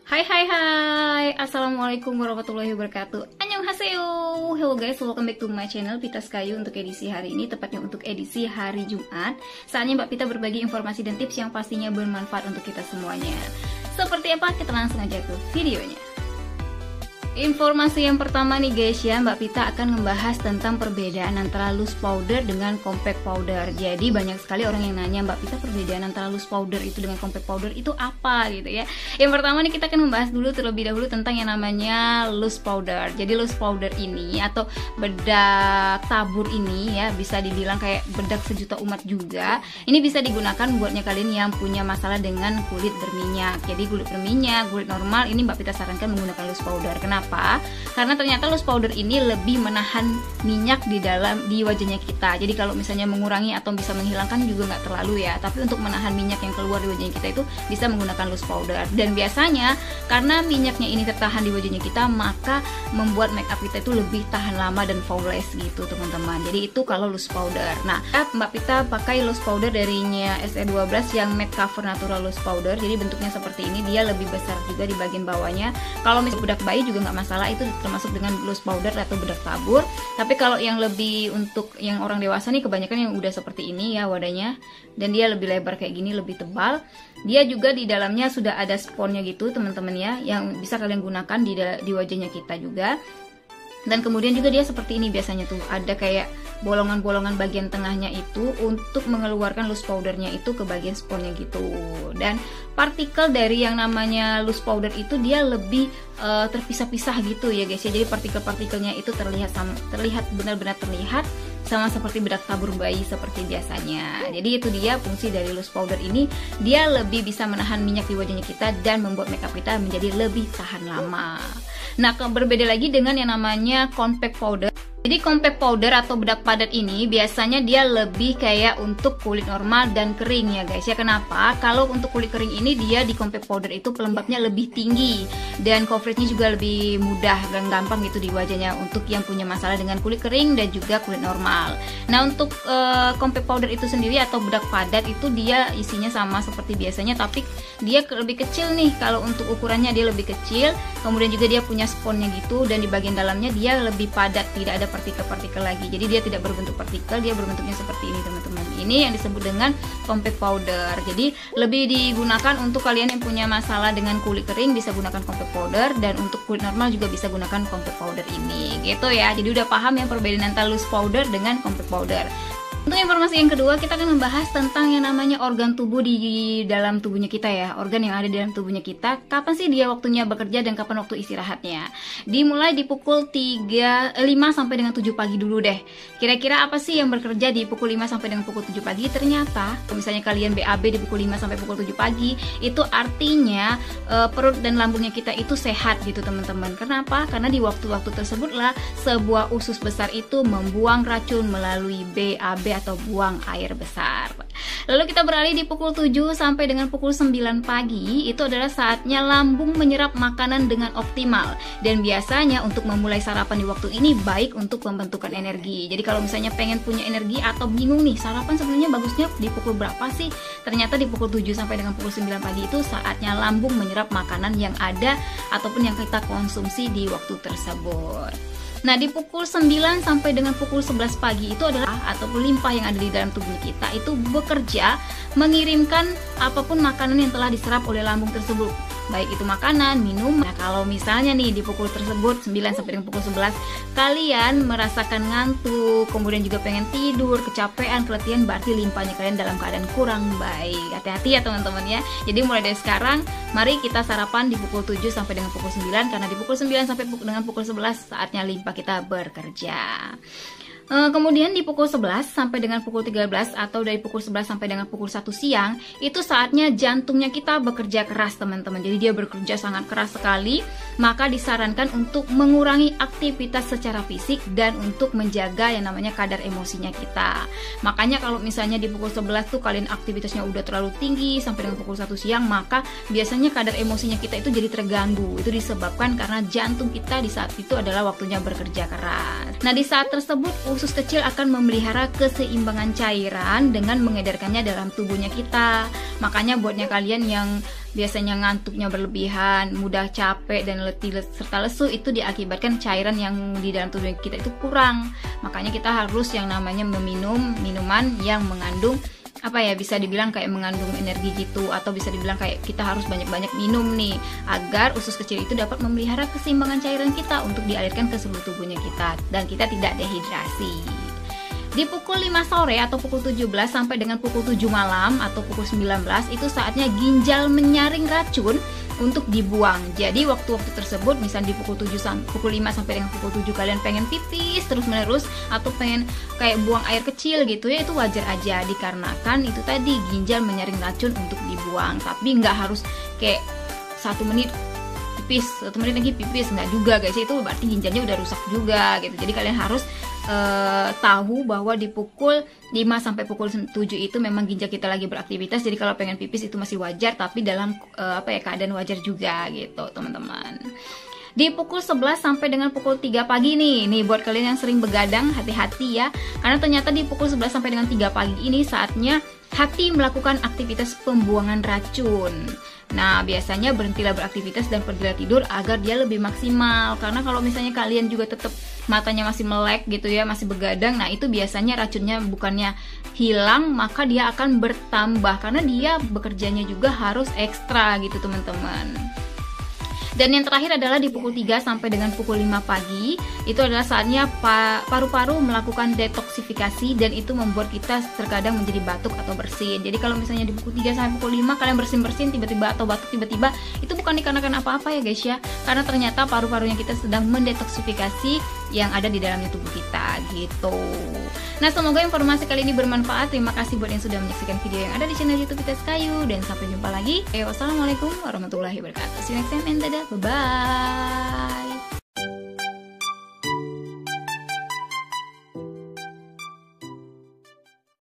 Hai hai hai, Assalamualaikum warahmatullahi wabarakatuh. Annyeonghaseyo. Hello guys, welcome back to my channel Pita Skayu untuk edisi hari ini, tepatnya untuk edisi hari Jumat. Saatnya Mbak Pita berbagi informasi dan tips yang pastinya bermanfaat untuk kita semuanya. Seperti apa? Kita langsung aja ke videonya. Informasi yang pertama nih guys ya, Mbak Pita akan membahas tentang perbedaan antara loose powder dengan compact powder. Jadi banyak sekali orang yang nanya, Mbak Pita, perbedaan antara loose powder itu dengan compact powder itu apa gitu ya. Yang pertama nih kita akan membahas dulu terlebih dahulu tentang yang namanya loose powder. Jadi loose powder ini atau bedak tabur ini ya, bisa dibilang kayak bedak sejuta umat juga. Ini bisa digunakan buatnya kalian yang punya masalah dengan kulit berminyak. Jadi kulit berminyak, kulit normal, ini Mbak Pita sarankan menggunakan loose powder. Kenapa? Karena ternyata loose powder ini lebih menahan minyak di wajahnya kita. Jadi kalau misalnya mengurangi atau bisa menghilangkan juga nggak terlalu ya, tapi untuk menahan minyak yang keluar di wajahnya kita itu bisa menggunakan loose powder. Dan biasanya karena minyaknya ini tertahan di wajahnya kita, maka membuat make up kita itu lebih tahan lama dan flawless gitu teman-teman. Jadi itu kalau loose powder. Nah, Mbak Pita pakai loose powder darinya SE12 yang matte cover natural loose powder. Jadi bentuknya seperti ini, dia lebih besar juga di bagian bawahnya. Kalau misalnya bedak bayi juga nggak masalah, itu termasuk dengan loose powder atau bedak tabur. Tapi kalau yang lebih untuk yang orang dewasa nih, kebanyakan yang udah seperti ini ya wadahnya, dan dia lebih lebar kayak gini, lebih tebal. Dia juga di dalamnya sudah ada sponnya gitu teman-teman ya, yang bisa kalian gunakan di wajahnya kita juga. Dan kemudian juga dia seperti ini biasanya tuh, ada kayak bolongan-bolongan bagian tengahnya itu untuk mengeluarkan loose powdernya itu ke bagian sponnya gitu. Dan partikel dari yang namanya loose powder itu dia lebih terpisah-pisah gitu ya guys ya. Jadi partikel-partikelnya itu terlihat benar-benar terlihat sama seperti bedak tabur bayi seperti biasanya. Jadi itu dia fungsi dari loose powder ini, dia lebih bisa menahan minyak di wajahnya kita dan membuat makeup kita menjadi lebih tahan lama. Nah, berbeda lagi dengan yang namanya compact powder. Jadi compact powder atau bedak padat ini biasanya dia lebih kayak untuk kulit normal dan kering ya guys ya. Kenapa? Kalau untuk kulit kering ini dia di compact powder itu pelembabnya lebih tinggi dan coveragenya juga lebih mudah dan gampang gitu di wajahnya untuk yang punya masalah dengan kulit kering dan juga kulit normal. Nah, untuk compact powder itu sendiri atau bedak padat itu dia isinya sama seperti biasanya, tapi dia lebih kecil nih. Kalau untuk ukurannya dia lebih kecil, kemudian juga dia punya sponnya gitu, dan di bagian dalamnya dia lebih padat, tidak ada partikel-partikel lagi. Jadi dia tidak berbentuk partikel, dia berbentuknya seperti ini teman-teman. Ini yang disebut dengan compact powder. Jadi lebih digunakan untuk kalian yang punya masalah dengan kulit kering, bisa gunakan compact powder, dan untuk kulit normal juga bisa gunakan compact powder ini gitu ya. Jadi udah paham ya perbedaan antara loose powder dengan compact powder. Untuk informasi yang kedua, kita akan membahas tentang yang namanya organ tubuh di dalam tubuhnya kita ya. Organ yang ada di dalam tubuhnya kita, kapan sih dia waktunya bekerja dan kapan waktu istirahatnya. Dimulai di pukul 5 sampai dengan 7 pagi dulu deh. Kira-kira apa sih yang bekerja di pukul 5 sampai dengan pukul 7 pagi? Ternyata, kalau misalnya kalian BAB di pukul 5 sampai pukul 7 pagi, itu artinya perut dan lambungnya kita itu sehat gitu teman-teman. Kenapa? Karena di waktu-waktu tersebutlah sebuah usus besar itu membuang racun melalui BAB atau buang air besar. Lalu kita beralih di pukul 7 sampai dengan pukul 9 pagi, itu adalah saatnya lambung menyerap makanan dengan optimal. Dan biasanya untuk memulai sarapan di waktu ini baik untuk pembentukan energi. Jadi kalau misalnya pengen punya energi atau bingung nih, sarapan sebenarnya bagusnya di pukul berapa sih? Ternyata di pukul 7 sampai dengan pukul 9 pagi itu saatnya lambung menyerap makanan yang ada ataupun yang kita konsumsi di waktu tersebut. Nah, di pukul 9 sampai dengan pukul 11 pagi itu adalah ataupun limpa yang ada di dalam tubuh kita itu bekerja mengirimkan apapun makanan yang telah diserap oleh lambung tersebut, baik itu makanan, minum. Nah, kalau misalnya nih di pukul tersebut 9 sampai dengan pukul 11 kalian merasakan ngantuk, kemudian juga pengen tidur, kecapean, keletihan, berarti limpanya kalian dalam keadaan kurang baik. Hati-hati ya teman-teman ya. Jadi mulai dari sekarang mari kita sarapan di pukul 7 sampai dengan pukul 9, karena di pukul 9 sampai dengan pukul 11 saatnya limpa kita bekerja. Kemudian di pukul 11 sampai dengan pukul 13 atau dari pukul 11 sampai dengan pukul 1 siang itu saatnya jantungnya kita bekerja keras teman-teman. Jadi dia bekerja sangat keras sekali. Maka disarankan untuk mengurangi aktivitas secara fisik dan untuk menjaga yang namanya kadar emosinya kita. Makanya kalau misalnya di pukul 11 tuh kalian aktivitasnya udah terlalu tinggi sampai dengan pukul 1 siang, maka biasanya kadar emosinya kita itu jadi terganggu. Itu disebabkan karena jantung kita di saat itu adalah waktunya bekerja keras. Nah, di saat tersebut usus kecil akan memelihara keseimbangan cairan dengan mengedarkannya dalam tubuhnya kita. Makanya buatnya kalian yang biasanya ngantuknya berlebihan, mudah capek dan letih serta lesu, itu diakibatkan cairan yang di dalam tubuh kita itu kurang. Makanya kita harus yang namanya meminum minuman yang mengandung bisa dibilang kayak mengandung energi gitu, atau bisa dibilang kayak kita harus banyak-banyak minum nih agar usus kecil itu dapat memelihara keseimbangan cairan kita untuk dialirkan ke seluruh tubuhnya kita dan kita tidak dehidrasi. Di pukul 5 sore atau pukul 17 sampai dengan pukul 7 malam atau pukul 19 itu saatnya ginjal menyaring racun untuk dibuang. Jadi waktu-waktu tersebut, misalnya di pukul 5 sampai dengan pukul 7 kalian pengen pipis terus-menerus atau pengen kayak buang air kecil gitu ya, itu wajar aja dikarenakan itu tadi ginjal menyaring racun untuk dibuang. Tapi nggak harus kayak 1 menit pipis, 1 menit lagi pipis, nggak juga guys, itu berarti ginjalnya udah rusak juga gitu. Jadi kalian harus tahu bahwa di pukul 5 sampai pukul 7 itu memang ginjal kita lagi beraktivitas. Jadi kalau pengen pipis itu masih wajar, tapi dalam keadaan wajar juga gitu teman-teman. Di pukul 11 sampai dengan pukul 3 pagi nih buat kalian yang sering begadang, hati-hati ya, karena ternyata di pukul 11 sampai dengan 3 pagi ini saatnya hati melakukan aktivitas pembuangan racun. Nah, biasanya berhentilah beraktivitas dan pergilah tidur agar dia lebih maksimal. Karena kalau misalnya kalian juga tetap matanya masih melek gitu ya, masih begadang, nah itu biasanya racunnya bukannya hilang, maka dia akan bertambah karena dia bekerjanya juga harus ekstra gitu teman-teman. Dan yang terakhir adalah di pukul 3 sampai dengan pukul 5 pagi, itu adalah saatnya paru-paru melakukan detoksifikasi, dan itu membuat kita terkadang menjadi batuk atau bersin. Jadi kalau misalnya di pukul 3 sampai pukul 5 kalian bersin-bersin tiba-tiba atau batuk tiba-tiba, itu bukan dikarenakan apa-apa ya guys ya, karena ternyata paru-parunya kita sedang mendetoksifikasi yang ada di dalamnya tubuh kita gitu. Nah, semoga informasi kali ini bermanfaat. Terima kasih buat yang sudah menyaksikan video yang ada di channel YouTube Pitas Kayu, dan sampai jumpa lagi. Wassalamualaikum warahmatullahi wabarakatuh. See you next time and dadah. Bye-bye.